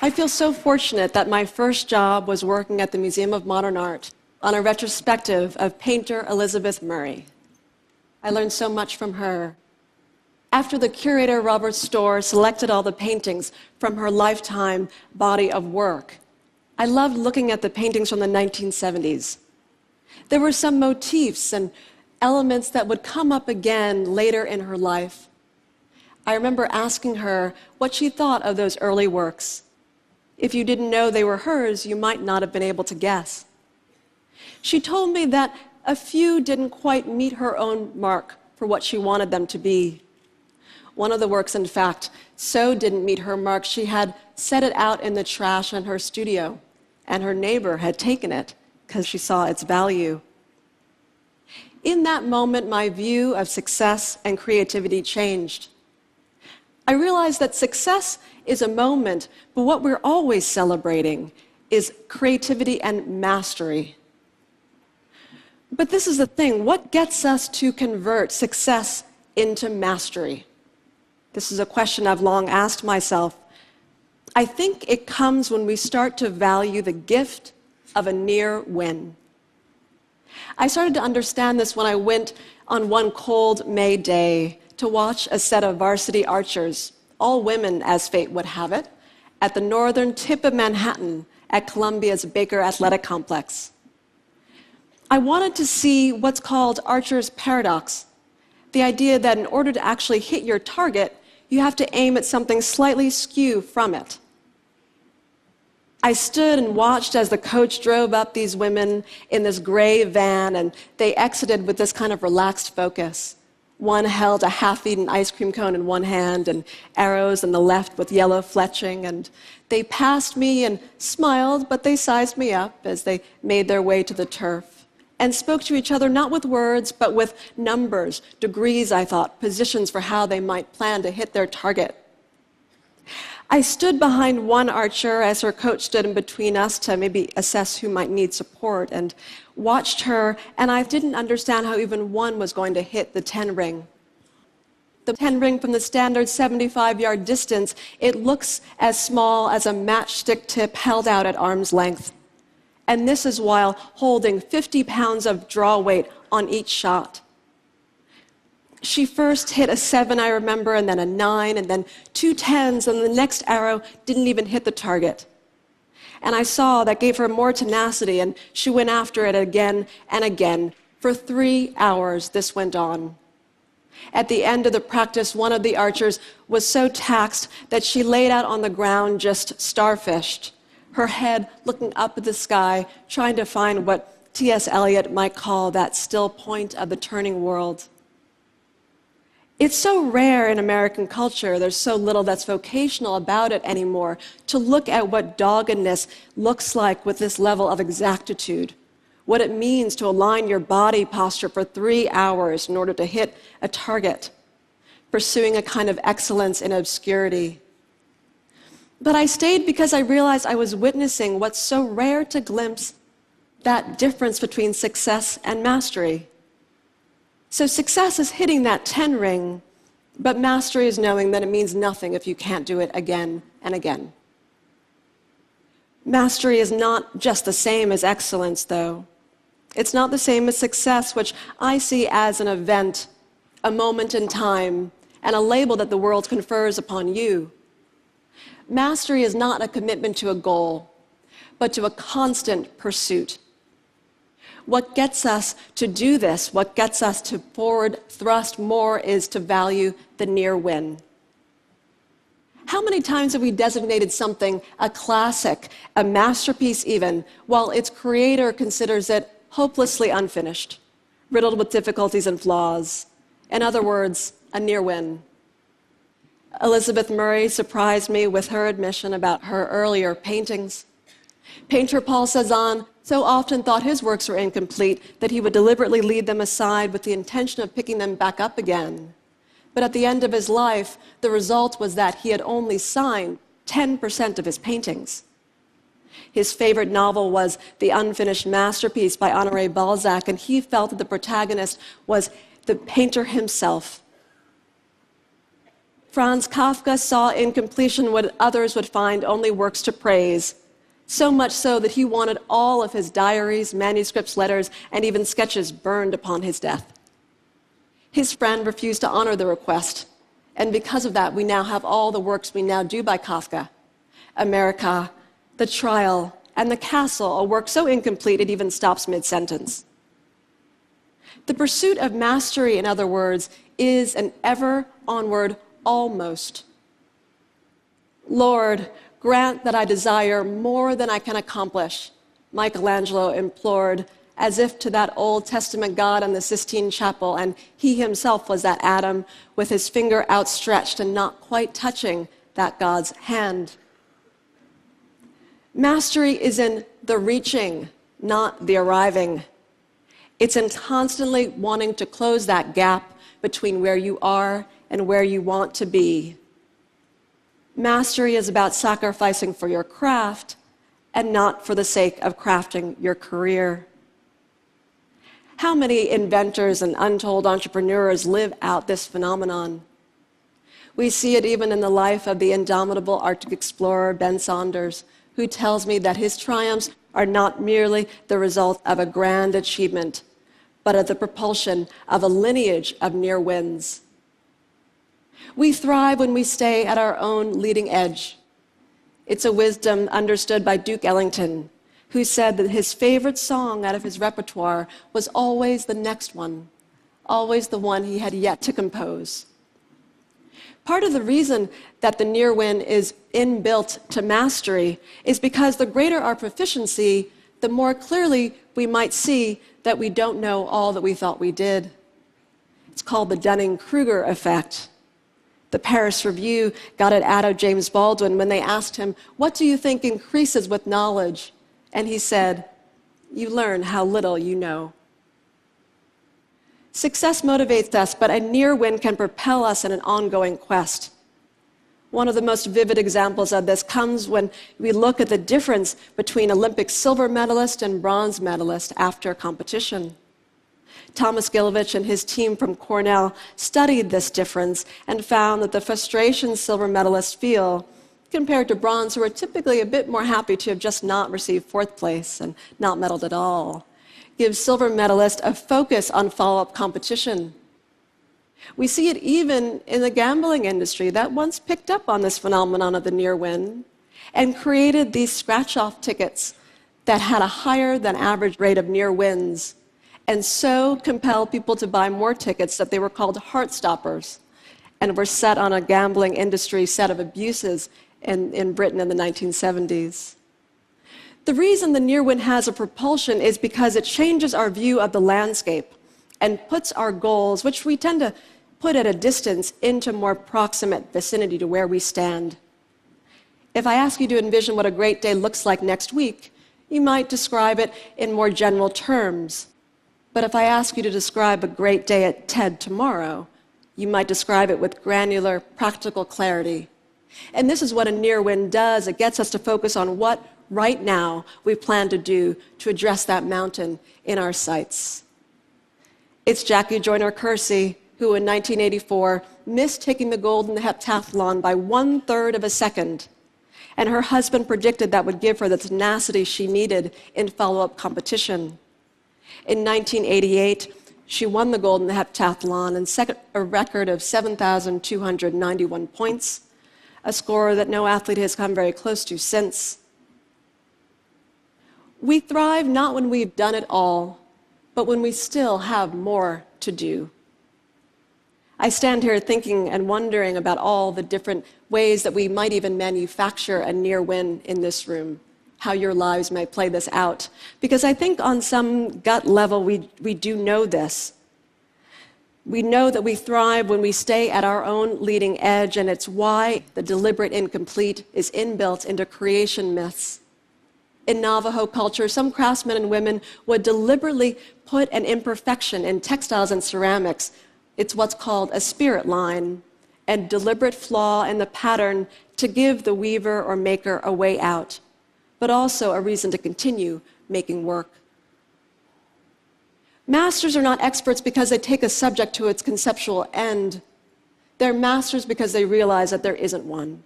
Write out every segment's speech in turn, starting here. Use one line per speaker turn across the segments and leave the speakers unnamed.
I feel so fortunate that my first job was working at the Museum of Modern Art on a retrospective of painter Elizabeth Murray. I learned so much from her. After the curator, Robert Storr, selected all the paintings from her lifetime body of work, I loved looking at the paintings from the 1970s. There were some motifs and elements that would come up again later in her life. I remember asking her what she thought of those early works. If you didn't know they were hers, you might not have been able to guess. She told me that a few didn't quite meet her own mark for what she wanted them to be. One of the works, in fact, so didn't meet her mark, she had set it out in the trash in her studio, and her neighbor had taken it because she saw its value. In that moment, my view of success and creativity changed. I realized that success is a moment, but what we're always celebrating is creativity and mastery. But this is the thing, what gets us to convert success into mastery? This is a question I've long asked myself. I think it comes when we start to value the gift of a near win. I started to understand this when I went on one cold May day to watch a set of varsity archers, all women as fate would have it, at the northern tip of Manhattan at Columbia's Baker Athletic Complex. I wanted to see what's called Archer's paradox, the idea that in order to actually hit your target, you have to aim at something slightly skew from it. I stood and watched as the coach drove up these women in this gray van, and they exited with this kind of relaxed focus. One held a half-eaten ice cream cone in one hand and arrows in the left with yellow fletching, and they passed me and smiled, but they sized me up as they made their way to the turf and spoke to each other not with words, but with numbers, degrees, I thought, positions for how they might plan to hit their target. I stood behind one archer as her coach stood in between us to maybe assess who might need support, and watched her, and I didn't understand how even one was going to hit the 10 ring. The 10 ring from the standard 75-yard distance, it looks as small as a matchstick tip held out at arm's length. And this is while holding 50 pounds of draw weight on each shot. She first hit a 7, I remember, and then a 9, and then 2 10s, and the next arrow didn't even hit the target. And I saw that gave her more tenacity, and she went after it again and again. For 3 hours, this went on. At the end of the practice, one of the archers was so taxed that she laid out on the ground just starfished, her head looking up at the sky, trying to find what T.S. Eliot might call that still point of the turning world. It's so rare in American culture, there's so little that's vocational about it anymore, to look at what doggedness looks like with this level of exactitude, what it means to align your body posture for 3 hours in order to hit a target, pursuing a kind of excellence in obscurity. But I stayed because I realized I was witnessing what's so rare to glimpse, that difference between success and mastery. So success is hitting that 10 ring, but mastery is knowing that it means nothing if you can't do it again and again. Mastery is not just the same as excellence, though. It's not the same as success, which I see as an event, a moment in time, and a label that the world confers upon you. Mastery is not a commitment to a goal, but to a constant pursuit. What gets us to do this, what gets us to forward thrust more, is to value the near win. How many times have we designated something a classic, a masterpiece even, while its creator considers it hopelessly unfinished, riddled with difficulties and flaws? In other words, a near win. Elizabeth Murray surprised me with her admission about her earlier paintings. Painter Paul Cézanne so often thought his works were incomplete that he would deliberately leave them aside with the intention of picking them back up again. But at the end of his life, the result was that he had only signed 10% of his paintings. His favorite novel was The Unfinished Masterpiece by Honoré Balzac, and he felt that the protagonist was the painter himself. Franz Kafka saw in completion what others would find only works to praise, so much so that he wanted all of his diaries, manuscripts, letters, and even sketches burned upon his death. His friend refused to honor the request, and because of that, we now have all the works we now do by Kafka. America, The Trial, and The Castle, a work so incomplete it even stops mid-sentence. The pursuit of mastery, in other words, is an ever onward almost. Lord, grant that I desire more than I can accomplish, Michelangelo implored, as if to that Old Testament God in the Sistine Chapel, and he himself was that Adam with his finger outstretched and not quite touching that God's hand. Mastery is in the reaching, not the arriving. It's in constantly wanting to close that gap between where you are and where you want to be. Mastery is about sacrificing for your craft and not for the sake of crafting your career. How many inventors and untold entrepreneurs live out this phenomenon? We see it even in the life of the indomitable Arctic explorer Ben Saunders, who tells me that his triumphs are not merely the result of a grand achievement, but of the propulsion of a lineage of near wins. We thrive when we stay at our own leading edge. It's a wisdom understood by Duke Ellington, who said that his favorite song out of his repertoire was always the next one, always the one he had yet to compose. Part of the reason that the near win is inbuilt to mastery is because the greater our proficiency, the more clearly we might see that we don't know all that we thought we did. It's called the Dunning-Kruger effect. The Paris Review got it out of James Baldwin when they asked him, "What do you think increases with knowledge?" And he said, "You learn how little you know." Success motivates us, but a near win can propel us in an ongoing quest. One of the most vivid examples of this comes when we look at the difference between Olympic silver medalist and bronze medalist after competition. Thomas Gilovich and his team from Cornell studied this difference and found that the frustration silver medalists feel compared to bronze, who are typically a bit more happy to have just not received fourth place and not medaled at all, gives silver medalists a focus on follow-up competition. We see it even in the gambling industry that once picked up on this phenomenon of the near win and created these scratch-off tickets that had a higher than average rate of near wins, and so compelled people to buy more tickets that they were called heart stoppers and were set on a gambling industry set of abuses in Britain in the 1970s. The reason the near win has a propulsion is because it changes our view of the landscape and puts our goals, which we tend to put at a distance, into more proximate vicinity to where we stand. If I ask you to envision what a great day looks like next week, you might describe it in more general terms. But if I ask you to describe a great day at TED tomorrow, you might describe it with granular, practical clarity. And this is what a near win does. It gets us to focus on what right now we plan to do to address that mountain in our sights. It's Jackie Joyner-Kersee, who in 1984 missed taking the gold in the heptathlon by 1/3 of a second. And her husband predicted that would give her the tenacity she needed in follow-up competition. In 1988, she won the gold in the heptathlon and set a record of 7,291 points, a score that no athlete has come very close to since. We thrive not when we've done it all, but when we still have more to do. I stand here thinking and wondering about all the different ways that we might even manufacture a near win in this room, how your lives may play this out. Because I think on some gut level, we do know this. We know that we thrive when we stay at our own leading edge, and it's why the deliberate incomplete is inbuilt into creation myths. In Navajo culture, some craftsmen and women would deliberately put an imperfection in textiles and ceramics. It's what's called a spirit line, a deliberate flaw in the pattern to give the weaver or maker a way out, but also a reason to continue making work. Masters are not experts because they take a subject to its conceptual end. They're masters because they realize that there isn't one.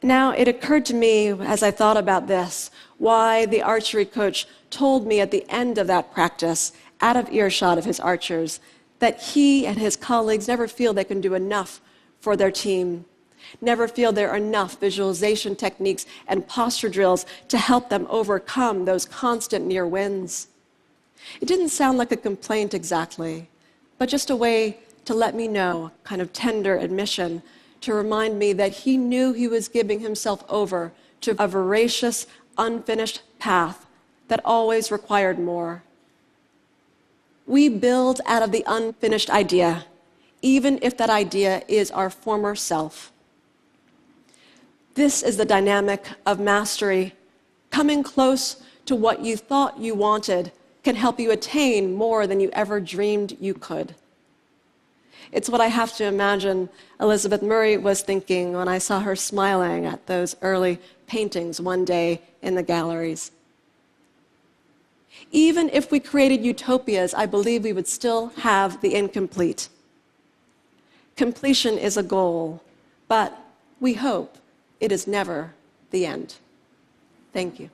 Now, it occurred to me as I thought about this, why the archery coach told me at the end of that practice, out of earshot of his archers, that he and his colleagues never feel they can do enough for their team, never feel there are enough visualization techniques and posture drills to help them overcome those constant near wins. It didn't sound like a complaint exactly, but just a way to let me know, kind of tender admission, to remind me that he knew he was giving himself over to a voracious, unfinished path that always required more. We build out of the unfinished idea, even if that idea is our former self. This is the dynamic of mastery. Coming close to what you thought you wanted can help you attain more than you ever dreamed you could. It's what I have to imagine Elizabeth Murray was thinking when I saw her smiling at those early paintings one day in the galleries. Even if we created utopias, I believe we would still have the incomplete. Completion is a goal, but we hope it is never the end. Thank you.